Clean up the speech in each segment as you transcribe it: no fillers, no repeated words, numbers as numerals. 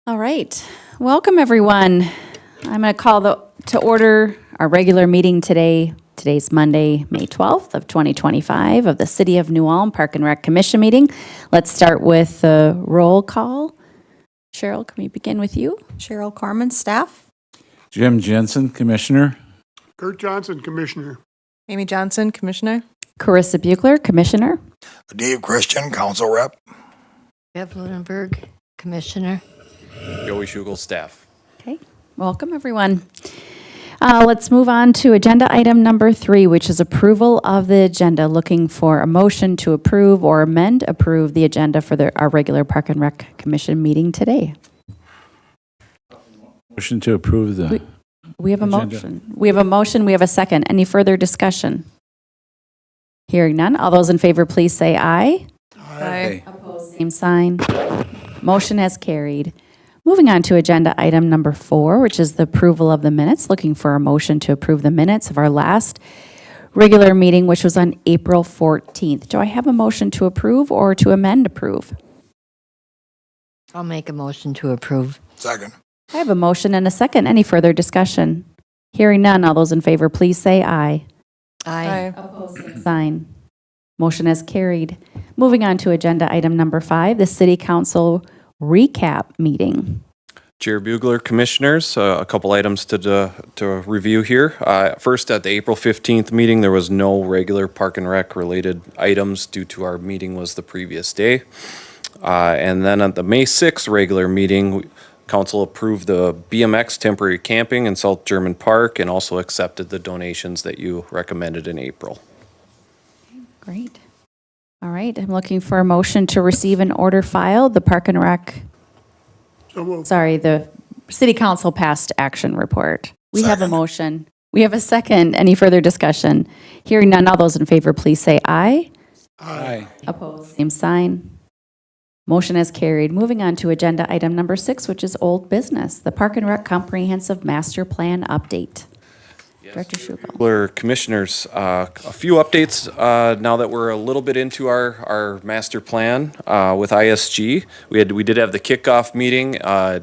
All right. Welcome, everyone. I'm going to call to order our regular meeting today. Today's Monday, May 12th of 2025 of the City of New Ulm Park and Rec Commission meeting. Let's start with the roll call. Cheryl, can we begin with you? Cheryl Carmen, staff. Jim Jensen, Commissioner. Kurt Johnson, Commissioner. Amy Johnson, Commissioner. Carissa Buechler, Commissioner. Dave Christian, Council Rep. Bev Lunenberg, Commissioner. Joey Schugel, staff. Okay, welcome, everyone. Let's move on to agenda item number 3, which is approval of the agenda. Looking for a motion to approve or approve the agenda for our regular Park and Rec Commission meeting today. Motion to approve the We have a agenda. motion. We have a motion. We have a second. Any further discussion? Hearing none. All those in favor, please say aye. Aye. Same sign. Motion has carried. Moving on to agenda item number 4, which is the approval of the minutes. Looking for a motion to approve the minutes of our last regular meeting, which was on April 14th. Do I have a motion to approve or to approve? I'll make a motion to approve. Second. I have a motion and a second. Any further discussion? Hearing none. All those in favor, please say aye. Aye. Sign. Motion has carried. Moving on to agenda item number 5, the City Council recap meeting. Chair Bugler, Commissioners, a couple items to review here. First, at the April 15th meeting, there was no regular Park and Rec related items due to our meeting was the previous day. And then at the May 6th regular meeting, Council approved the BMX temporary camping in South German Park and also accepted the donations that you recommended in April. Great. All right, I'm looking for a motion to receive and order filed the Park and Rec, So moved. the City Council past action report. We have a Second. motion. We have a second. Any further discussion? Hearing none, all those in favor, please say aye. Aye. Opposed, same sign. Motion is carried. Moving on to agenda item number 6, which is old business, the Park and Rec Comprehensive Master Plan update. Director Schugel. Bugler, Commissioners, a few updates now that we're a little bit into our master plan with ISG. We did have the kickoff meeting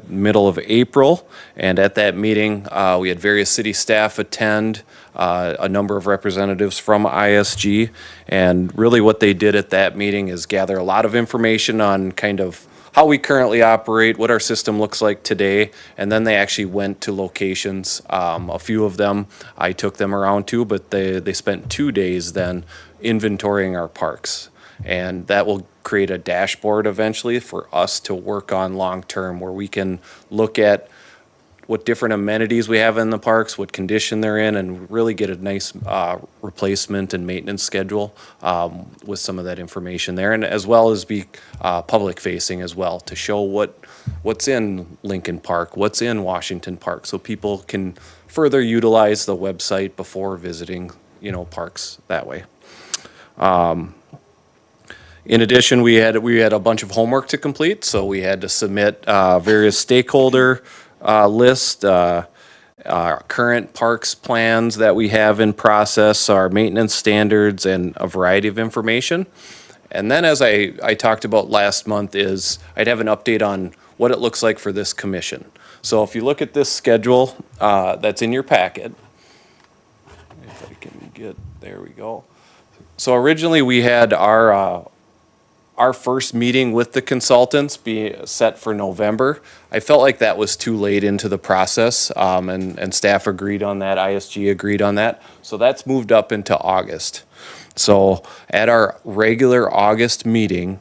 middle of April, and at that meeting we had various city staff attend, a number of representatives from ISG, and really what they did at that meeting is gather a lot of information on kind of how we currently operate, what our system looks like today, and then they actually went to locations. A few of them I took them around to, but they spent 2 days then inventorying our parks. And that will create a dashboard eventually for us to work on long-term where we can look at what different amenities we have in the parks, what condition they're in, and really get a nice replacement and maintenance schedule with some of that information there, and as well as be public facing as well to show what's in Lincoln Park, what's in Washington Park, so people can further utilize the website before visiting, parks that way. In addition, we had a bunch of homework to complete, so we had to submit various stakeholder list, our current parks plans that we have in process, our maintenance standards, and a variety of information. And then as I talked about last month is I'd have an update on what it looks like for this commission. So if you look at this schedule that's in your packet, if I can there we go. So originally we had our first meeting with the consultants be set for November. I felt like that was too late into the process, and staff agreed on that, ISG agreed on that. So that's moved up into August. So at our regular August meeting,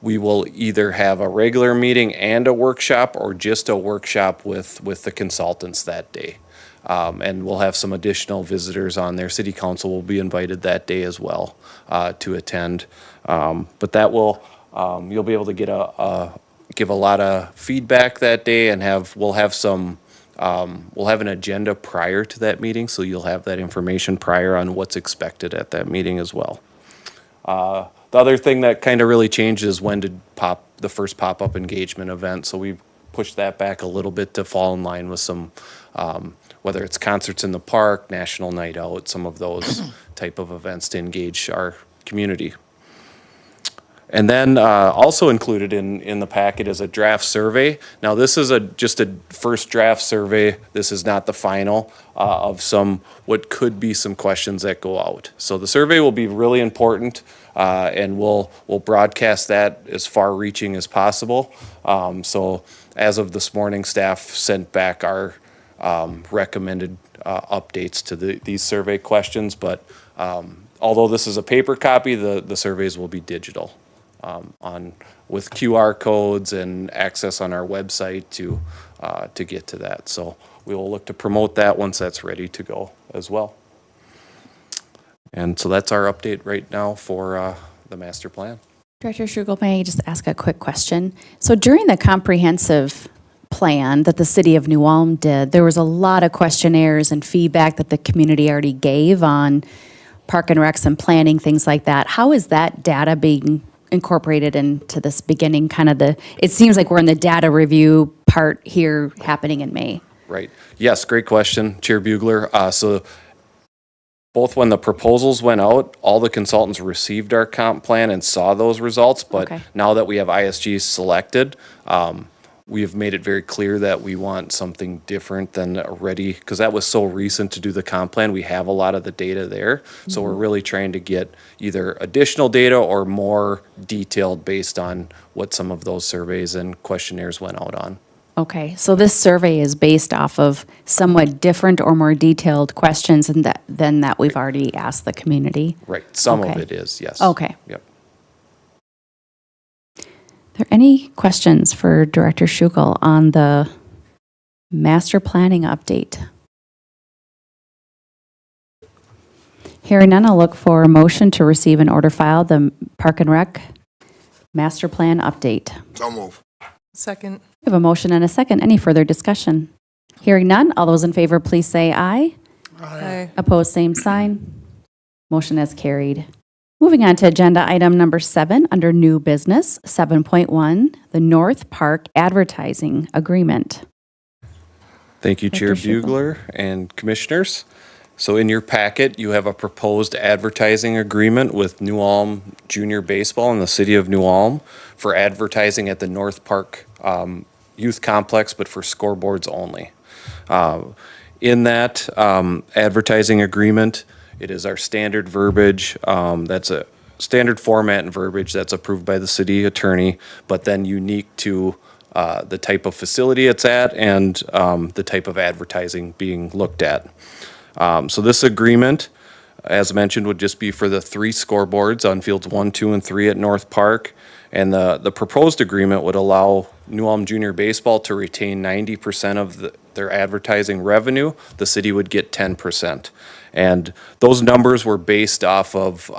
we will either have a regular meeting and a workshop or just a workshop with the consultants that day. And we'll have some additional visitors on there. City Council will be invited that day as well to attend. But that will, you'll be able to get give a lot of feedback that day, and we'll have an agenda prior to that meeting, so you'll have that information prior on what's expected at that meeting as well. The other thing that kind of really changed is when did the first pop-up engagement event, so we pushed that back a little bit to fall in line with some, whether it's concerts in the park, National Night Out, some of those type of events to engage our community. And then also included in the packet is a draft survey. Now, this is just a first draft survey. This is not the final of what could be some questions that go out. So the survey will be really important, and we'll broadcast that as far-reaching as possible. So as of this morning, staff sent back our recommended updates to these survey questions. But although this is a paper copy, the surveys will be digital. With QR codes and access on our website to get to that. So we will look to promote that once that's ready to go as well. And so that's our update right now for the master plan. Director Schugel, may I just ask a quick question? So during the comprehensive plan that the city of New Ulm did, there was a lot of questionnaires and feedback that the community already gave on park and recs and planning, things like that. How is that data being incorporated into this beginning it seems like we're in the data review part here happening in May. Right. Yes, great question, Chair Bugler. So both when the proposals went out, all the consultants received our comp plan and saw those results. But Okay. now that we have ISG selected, we have made it very clear that we want something different than already, because that was so recent to do the comp plan. We have a lot of the data there. So we're really trying to get either additional data or more detailed based on what some of those surveys and questionnaires went out on. Okay, so this survey is based off of somewhat different or more detailed questions than that we've already asked the community. Right. Some of Okay. it is, yes. Okay. Yep. Are there any questions for Director Schugel on the master planning update? Hearing none, I'll look for a motion to receive and order file the Park and Rec master plan update. So move. Second. We have a motion and a second. Any further discussion? Hearing none, all those in favor, please say aye. Aye. Opposed, same sign. Motion is carried. Moving on to agenda item number 7, under new business, 7.1, the North Park Advertising Agreement. Thank you, Chair Director Schugel. Bugler and Commissioners. So in your packet, you have a proposed advertising agreement with New Ulm Junior Baseball in the city of New Ulm for advertising at the North Park Youth Complex, but for scoreboards only. In that advertising agreement, it is our standard verbiage. That's a standard format and verbiage that's approved by the city attorney, but then unique to the type of facility it's at and the type of advertising being looked at. So this agreement, as mentioned, would just be for the 3 scoreboards on fields 1, 2, and 3 at North Park. And the proposed agreement would allow New Ulm Junior Baseball to retain 90% of their advertising revenue. The city would get 10%. And those numbers were based off of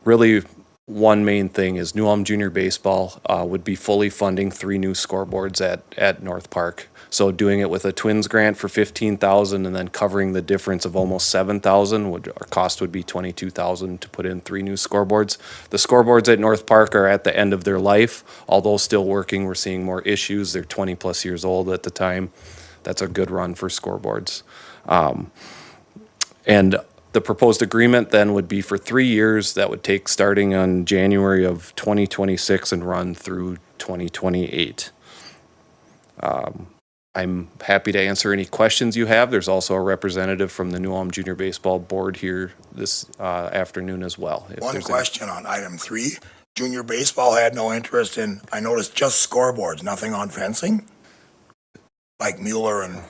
really one main thing is New Ulm Junior Baseball would be fully funding 3 new scoreboards at North Park. So doing it with a Twins grant for $15,000 and then covering the difference of almost $7,000 our cost would be $22,000 to put in 3 new scoreboards. The scoreboards at North Park are at the end of their life, although still working. We're seeing more issues. They're 20 plus years old at the time. That's a good run for scoreboards. And the proposed agreement then would be for 3 years. That would take starting on January of 2026 and run through 2028. I'm happy to answer any questions you have. There's also a representative from the New Ulm Junior Baseball Board here this afternoon as well. if One there's any- question on item 3. Junior baseball had no interest in, I noticed just scoreboards, nothing on fencing? Like Mueller and,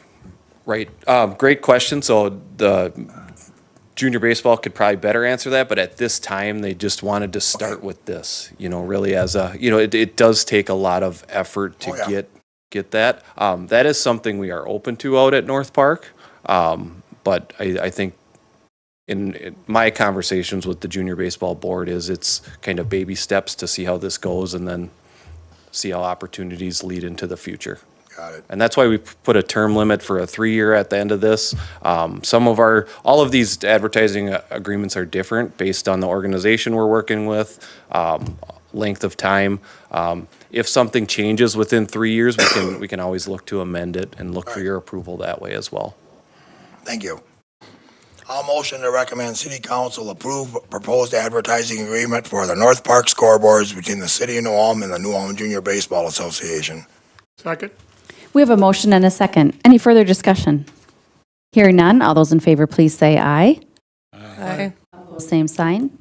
Right. Great question. So the junior baseball could probably better answer that, but at this time, they just wanted to start with this, really as it does take a lot of effort to Oh, yeah. get that. That is something we are open to out at North Park. But I think in my conversations with the junior baseball board is it's kind of baby steps to see how this goes and then see how opportunities lead into the future. got it. And that's why we put a term limit for a 3-year at the end of this. All of these advertising agreements are different based on the organization we're working with, length of time. If something changes within 3 years, we can always look to amend it and look for your approval that way as well. Thank you. I'll motion to recommend City Council approve proposed advertising agreement for the North Park scoreboards between the City of New Ulm and the New Ulm Junior Baseball Association. Second. We have a motion and a second. Any further discussion? Hearing none, all those in favor, please say aye. Aye. Same sign.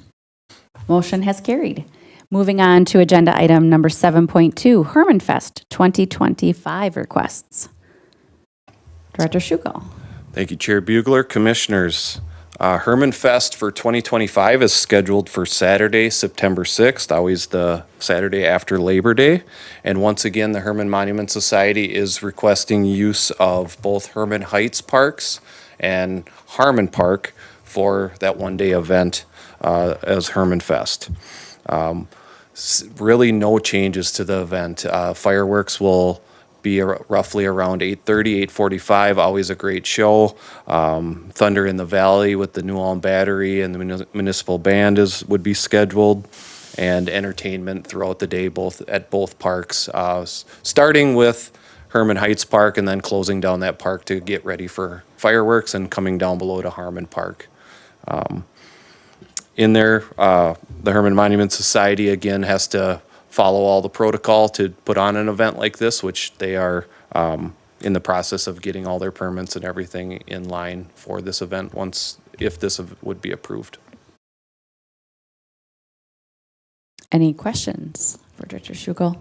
Motion has carried. Moving on to agenda item number 7.2, Herman Fest 2025 requests. Director Schugel. Thank you, Chair Bugler. Commissioners, Herman Fest for 2025 is scheduled for Saturday, September 6th, always the Saturday after Labor Day. And once again, the Herman Monument Society is requesting use of both Herman Heights Parks and Harmon Park for that one-day event as Herman Fest. Really no changes to the event. Fireworks will be roughly around 8:30, 8:45, always a great show. Thunder in the Valley with the New Ulm Battery and the municipal band would be scheduled, and entertainment throughout the day at both parks, starting with Herman Heights Park and then closing down that park to get ready for fireworks and coming down below to Harmon Park. In there, the Herman Monument Society, again, has to follow all the protocol to put on an event like this, which they are in the process of getting all their permits and everything in line for this event if this would be approved. Any questions for Director Schugel?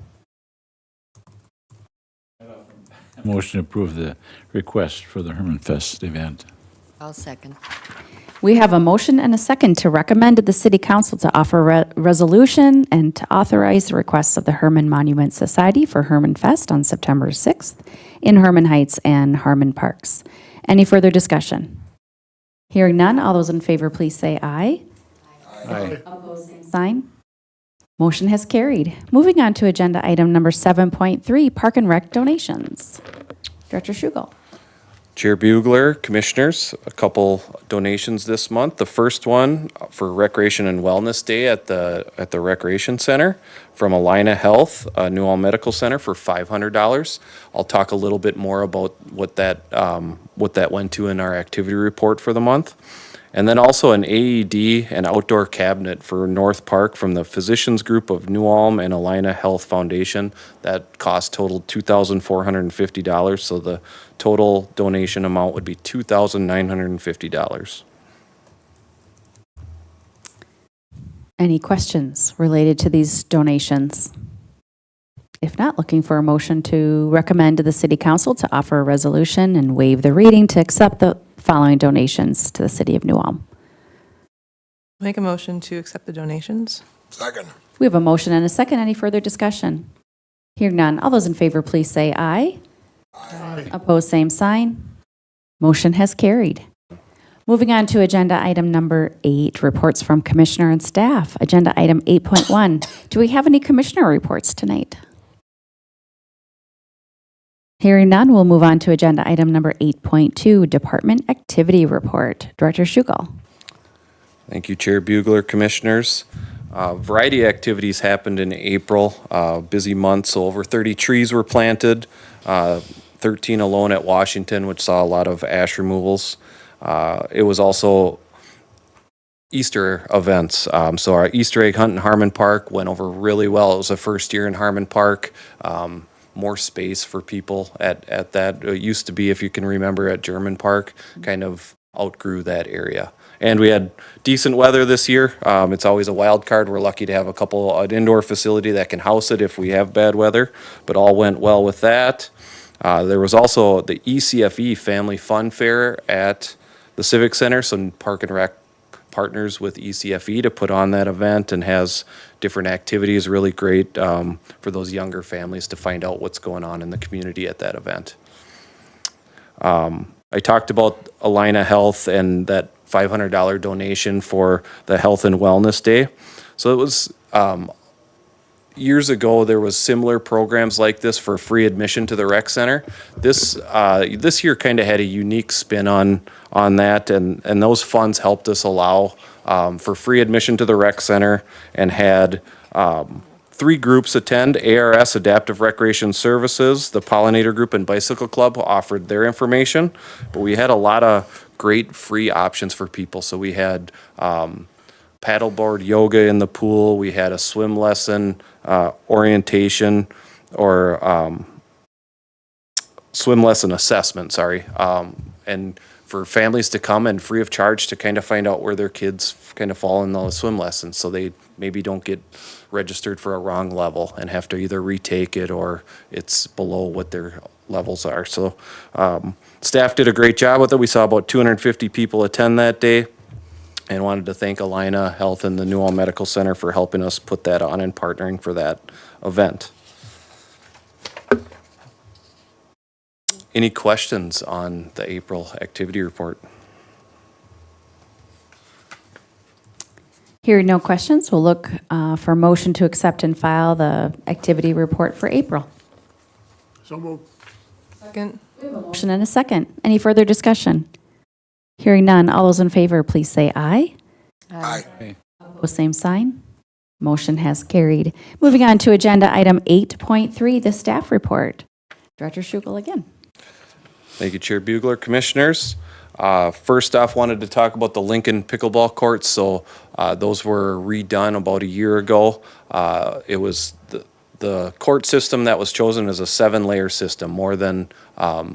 Motion to approve the request for the Herman Fest event. I'll second. We have a motion and a second to recommend to the City Council to offer a resolution and to authorize the requests of the Herman Monument Society for Herman Fest on September 6th in Herman Heights and Harmon Parks. Any further discussion? Hearing none, all those in favor, please say aye. Aye. Opposed, same sign. Motion has carried. Moving on to agenda item number 7.3, Park and Rec donations. Director Schugel. Chair Bugler, Commissioners, a couple donations this month. The first one for Recreation and Wellness Day at the Recreation Center from Alina Health, New Ulm Medical Center for $500. I'll talk a little bit more about what that went to in our activity report for the month. And then also an AED and outdoor cabinet for North Park from the Physicians Group of New Ulm and Alina Health Foundation. That cost totaled $2,450, so the total donation amount would be $2,950. Any questions related to these donations? If not, looking for a motion to recommend to the City Council to offer a resolution and waive the reading to accept the following donations to the City of New Ulm. Make a motion to accept the donations. Second. We have a motion and a second. Any further discussion? Hearing none. All those in favor, please say aye. Aye. Opposed, same sign. Motion has carried. Moving on to agenda item number 8, reports from Commissioner and staff. Agenda item 8.1. Do we have any Commissioner reports tonight? Hearing none, we'll move on to agenda item number 8.2, Department Activity Report. Director Schugel. Thank you, Chair Bugler, Commissioners. Variety of activities happened in April, busy month, so over 30 trees were planted, 13 alone at Washington, which saw a lot of ash removals. It was also Easter events. So our Easter egg hunt in Harmon Park went over really well. It was the first year in Harmon Park. More space for people at that. It used to be, if you can remember, at German Park, kind of outgrew that area. And we had decent weather this year. It's always a wild card. We're lucky to have an indoor facility that can house it if we have bad weather, but all went well with that. There was also the ECFE Family Fun Fair at the Civic Center, so Park and Rec partners with ECFE to put on that event and has different activities, really great for those younger families to find out what's going on in the community at that event. I talked about Alina Health and that $500 donation for the Health and Wellness Day. So it was years ago, there was similar programs like this for free admission to the rec center. This year kind of had a unique spin on that, and those funds helped us allow for free admission to the rec center and had three groups attend: ARS, Adaptive Recreation Services, the Pollinator Group, and Bicycle Club offered their information. But we had a lot of great free options for people. So we had paddleboard yoga in the pool. We had a swim lesson, orientation, or swim lesson assessment, sorry. And for families to come and free of charge to kind of find out where their kids kind of fall in those swim lessons, so they maybe don't get registered for a wrong level and have to either retake it or it's below what their levels are. So staff did a great job with it. We saw about 250 people attend that day, and wanted to thank Alina Health and the New Ulm Medical Center for helping us put that on and partnering for that event. Any questions on the April activity report? Hearing no questions, we'll look for a motion to accept and file the activity report for April. So moved. Second. Motion and a second. Any further discussion? Hearing none, all those in favor, please say aye. Aye. Opposed, same sign. Motion has carried. Moving on to agenda item 8.3, the staff report. Director Schugel again. Thank you, Chair Bugler, Commissioners. First off, wanted to talk about the Lincoln pickleball courts. So those were redone about a year ago. It was the court system that was chosen as a 7-layer system, more than a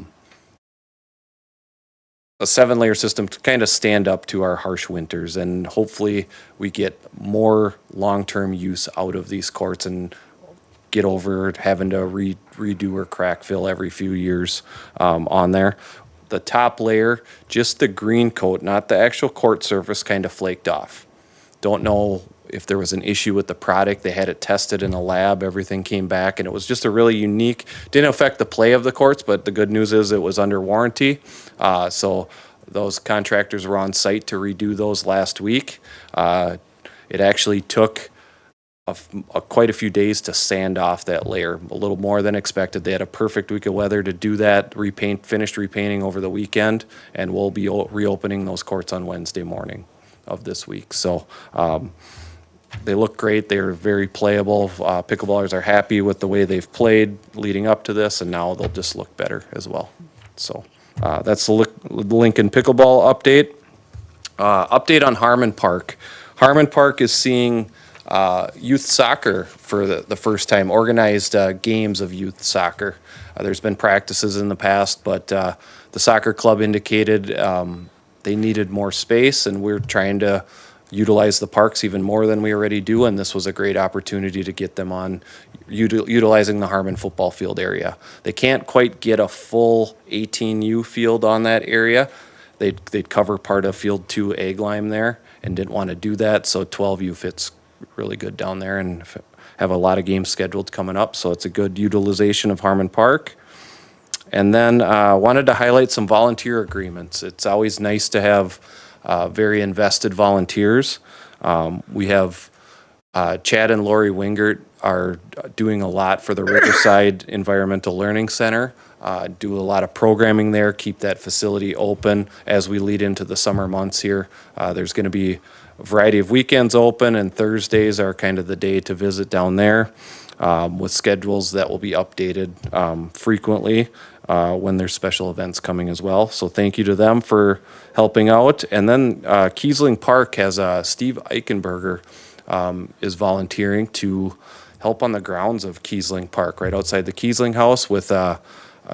7-layer system to kind of stand up to our harsh winters. And hopefully we get more long-term use out of these courts and get over having to redo or crack fill every few years on there. The top layer, just the green coat, not the actual court surface, kind of flaked off. Don't know if there was an issue with the product. They had it tested in a lab, everything came back, and it was just a really unique, didn't affect the play of the courts, but the good news is it was under warranty. So those contractors were on site to redo those last week. It actually took quite a few days to sand off that layer, a little more than expected. They had a perfect week of weather to do that, finished repainting over the weekend, and we'll be reopening those courts on Wednesday morning of this week. So they look great. They're very playable. Pickleballers are happy with the way they've played leading up to this, and now they'll just look better as well. So that's the Lincoln pickleball update. Update on Harmon Park. Harmon Park is seeing youth soccer for the first time, organized games of youth soccer. There's been practices in the past, but the soccer club indicated they needed more space, and we're trying to utilize the parks even more than we already do, and this was a great opportunity to get them on utilizing the Harmon football field area. They can't quite get a full 18U field on that area. They'd cover part of Field 2 Egg Lime there and didn't want to do that, so 12U fits really good down there and have a lot of games scheduled coming up, so it's a good utilization of Harmon Park. And then wanted to highlight some volunteer agreements. It's always nice to have very invested volunteers. We have Chad and Lori Wingert are doing a lot for the Riverside Environmental Learning Center, do a lot of programming there, keep that facility open as we lead into the summer months here. There's going to be a variety of weekends open, and Thursdays are kind of the day to visit down there with schedules that will be updated frequently when there's special events coming as well. So thank you to them for helping out. And then Kiesling Park has Steve Eichenberger is volunteering to help on the grounds of Kiesling Park, right outside the Kiesling House, with a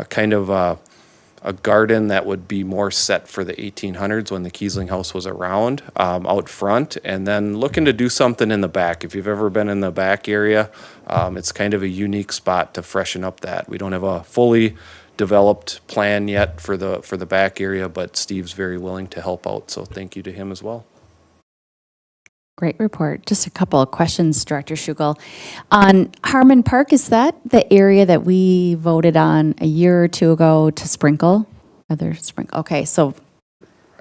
kind of a garden that would be more set for the 1800s when the Kiesling House was around, out front, and then looking to do something in the back. If you've ever been in the back area, it's kind of a unique spot to freshen up that. We don't have a fully developed plan yet for the back area, but Steve's very willing to help out, so thank you to him as well. Great report. Just a couple of questions, Director Schugel. On Harmon Park, is that the area that we voted on a year or two ago to sprinkle? Okay, so.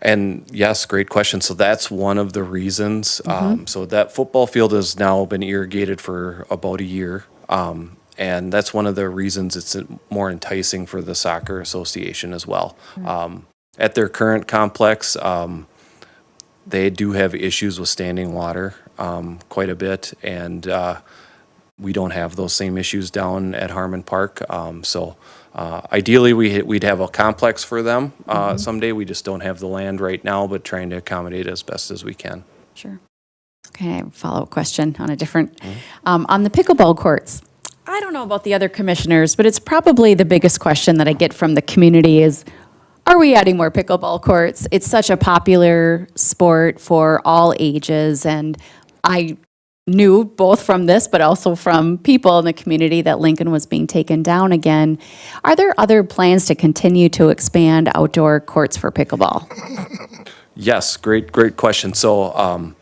And yes, great question. So that's one of the reasons. So that football field has now been irrigated for about a year. And that's one of the reasons it's more enticing for the Soccer Association as well. At their current complex, they do have issues with standing water quite a bit, and we don't have those same issues down at Harmon Park. Ideally, we'd have a complex for them someday. We just don't have the land right now, but trying to accommodate as best as we can. Sure. Okay, follow-up question on a different, on the pickleball courts. I don't know about the other commissioners, but it's probably the biggest question that I get from the community is, are we adding more pickleball courts? It's such a popular sport for all ages, and I knew both from this, but also from people in the community that Lincoln was being taken down again. Are there other plans to continue to expand outdoor courts for pickleball? Yes, great question. So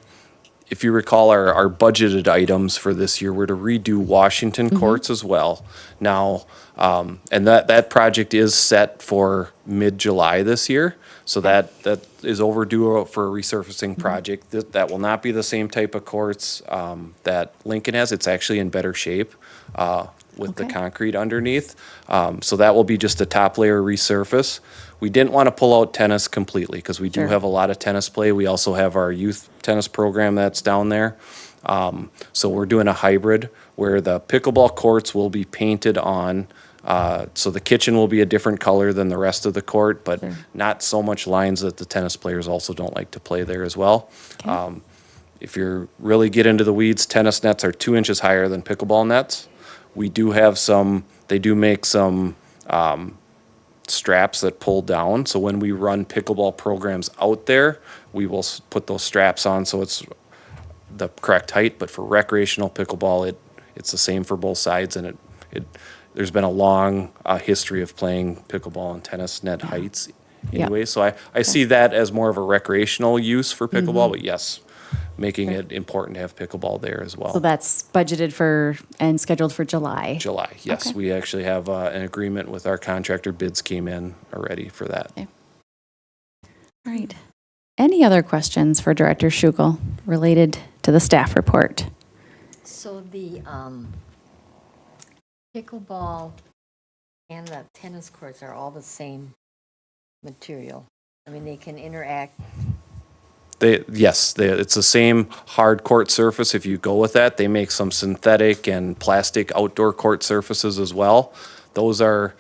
if you recall, our budgeted items for this year were to redo Washington courts as well. Now, and that project is set for mid-July this year. So that is overdue for a resurfacing project. That will not be the same type of courts that Lincoln has. It's actually in better shape with the Okay. concrete underneath. So that will be just a top layer resurface. We didn't want to pull out tennis completely because we do Sure. have a lot of tennis play. We also have our youth tennis program that's down there. So we're doing a hybrid where the pickleball courts will be painted on. So the kitchen will be a different color than the rest of the court, but not so much lines that the tennis players also don't like to play there as well. If you're really get into the weeds, tennis nets are 2 inches higher than pickleball nets. We do have they do make some straps that pull down. So when we run pickleball programs out there, we will put those straps on so it's the correct height. But for recreational pickleball, it's the same for both sides, and there's been a long history of playing pickleball and tennis net heights Yeah. anyway. So I see that as more of a recreational use for pickleball, but yes, making it important to have pickleball there as well. So that's budgeted for and scheduled for July. July, yes. Okay. We actually have an agreement with our contractor. Bids came in already for that. Okay. All right. Any other questions for Director Schugel related to the staff report? So the pickleball and the tennis courts are all the same material. I mean, they can interact. It's the same hard court surface if you go with that. They make some synthetic and plastic outdoor court surfaces as well. Those are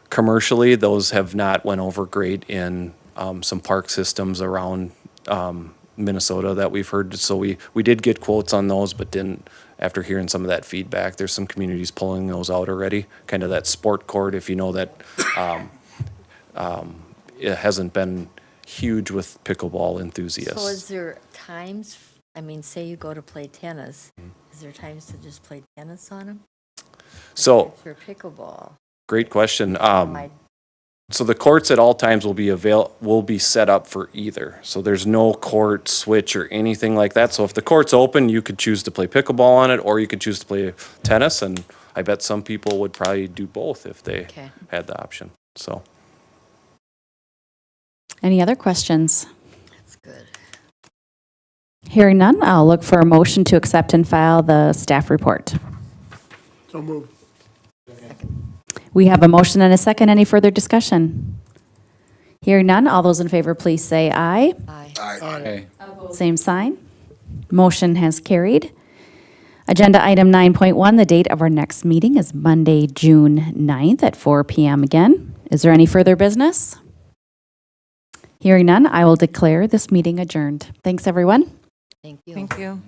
commercially, those have not went over great in some park systems around Minnesota that we've heard. So we did get quotes on those, but didn't, after hearing some of that feedback, there's some communities pulling those out already. Kind of that sport court, if you know that, it hasn't been huge with pickleball enthusiasts. So is there times, I mean, say you go to play tennis, is there times to just play tennis on them? So, For pickleball? great question. My- So the courts at all times will be set up for either. So there's no court switch or anything like that. So if the court's open, you could choose to play pickleball on it, or you could choose to play tennis. And I bet some people would probably do both if they Okay. had the option. So Any other questions? That's good. Hearing none, I'll look for a motion to accept and file the staff report. So moved. We have a motion and a second. Any further discussion? Hearing none, all those in favor, please say aye. Aye. Okay. Same sign. Motion has carried. Agenda item 9.1, the date of our next meeting is Monday, June 9th at 4 p.m. again. Is there any further business? Hearing none, I will declare this meeting adjourned. Thanks, everyone. Thank you. Thank you.